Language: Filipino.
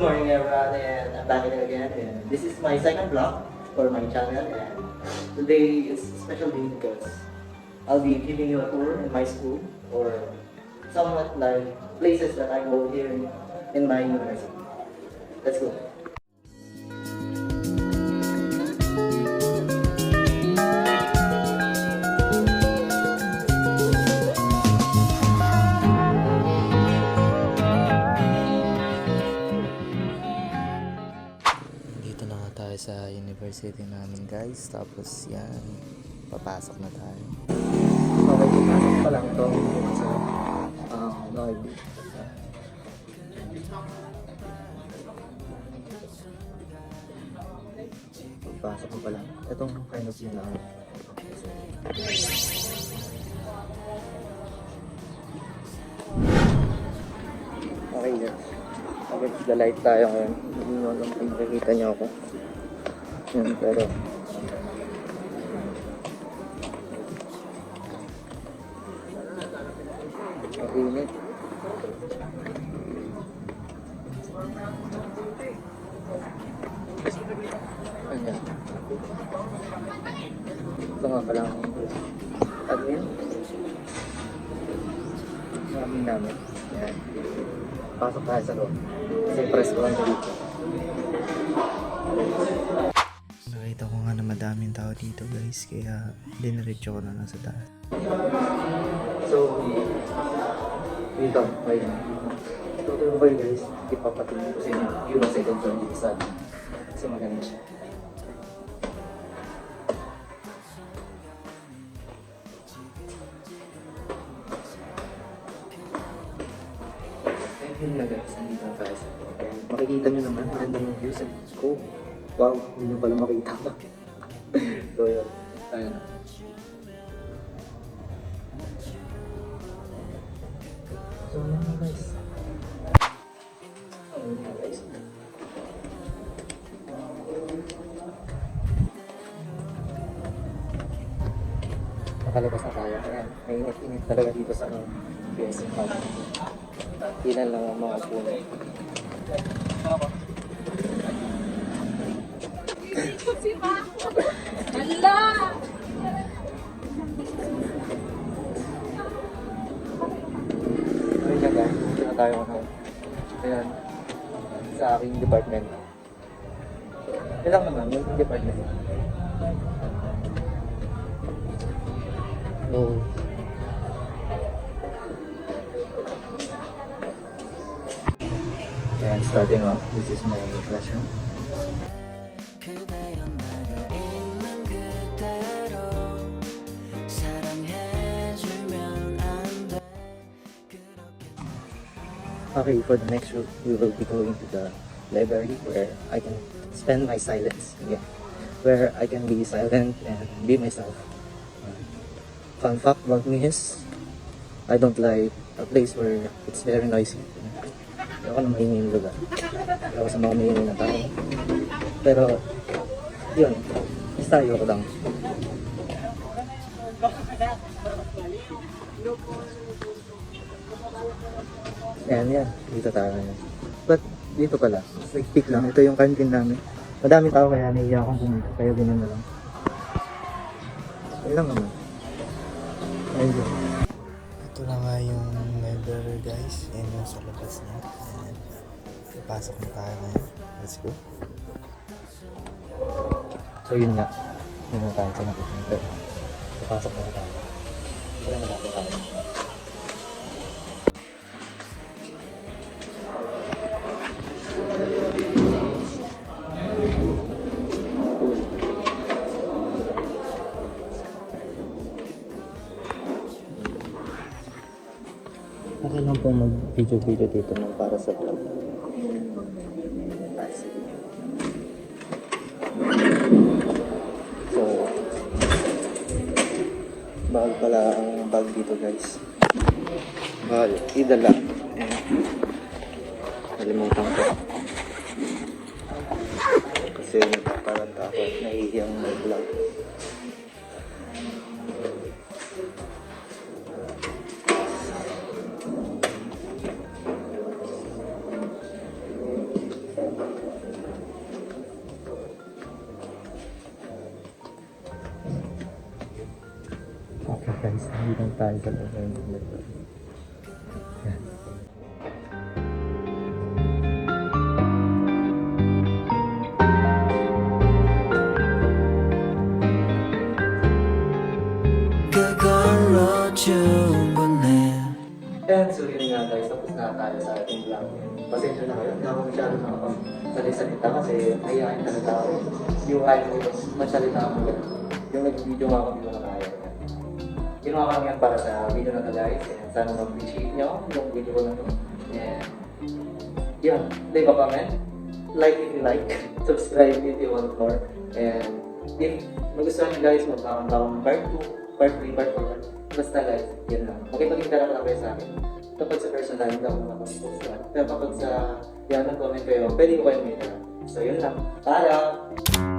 morning everyone, and I'm back again, and this is my second vlog for my channel, and today is a special day because I'll be giving you a tour in my school, or somewhat like places that I go here in my university. Let's go. Dito na nga tayo sa university namin, guys. Tapos yan, papasok na tayo. Okay, pasok pa lang ito. So, no idea. Pasok ko pa lang. Itong kind of yun lang. Okay, guys. Against the light tayo ngayon. Hindi nyo alam kung makikita nyo ako. Yan, pero mainit. Ayan. Ito nga pala ang admin. Maraming namin. Ayan. Pasok tayo sa loob. Kasi press ko lang dito. Nakita ko nga na madaming tao dito, guys. Kaya diniretso ko na lang sa taas. So, dito. Ayan. Ito ba yun, guys? Ipapatingin ko sa inyo. Yun ang second floor dito sa atin. Kasi maganda siya. Yun na, guys, nandito na tayo sa loob. And makikita nyo naman, maganda yung view sa ko. Wow, hindi nyo pala makita pa. So yun, tayo na. So yun na, guys. Ayun na, guys. Nakalabas na tayo. Ayan, mainit-init talaga dito sa PSM Hub. Ilan lang ang mga puno. Hala! Ayun na, guys. Dito na tayo ngayon. Ayan. Sa aking department. Yun lang naman, yung department. Oh. And starting off, this is my classroom. Okay, for the next room, we will be going to the library where I can spend my silence again. Where I can be silent and be myself. Fun fact about me is, I don't like a place where it's very noisy. Ayoko na maingay yung lugar. Ayoko sa mga maingay na tao. Pero, yun. Basta ayoko lang. Yan. Dito tayo. But, dito pala. Like, peak lang. Ito yung canteen namin. Madaming tao kaya naiiyak akong pumunta. Kaya ganyan na lang. Ayun lang naman. Ayun lang. Ito na nga yung library, guys. Yan yung sa labas niya. Ayan. Ipasok na tayo ngayon. Let's go. So yun nga. Yun na tayo sa nakikinta. Papasok na tayo. Wala na tayo. Okay lang pong mag-video dito ng para sa vlog. So, bawal pala ang bag dito, guys. Bawal idala. Nalimutan ko. Kasi nagpaparanta ako. Nahihiyang mag-vlog. Guys, hindi lang tayo sa library. Yan. And so yun nga guys, tapos na tayo sa ating vlog. Pasensya na kayo, hindi ako masyado nakapagsalita kasi ayahin talaga ako. Yung ayaw ko yung magsalita ako. Yung nag-video nga kami mga kaya. Ginawa kami yan para sa video na to guys. And sana mag-appreciate nyo yung video ko na to. And yun, leave a comment. Like if you like. Subscribe if you want more. And if magustuhan nyo guys, magkakang part 2, part 3, part 4. Basta guys, yun lang. Makipag-intera ko lang kayo sa akin. Kapag sa personal, hindi ako makapag-post lang. Pero kapag sa yan, nag-comment kayo, pwede ko kayo may intera. So yun lang. Paalam!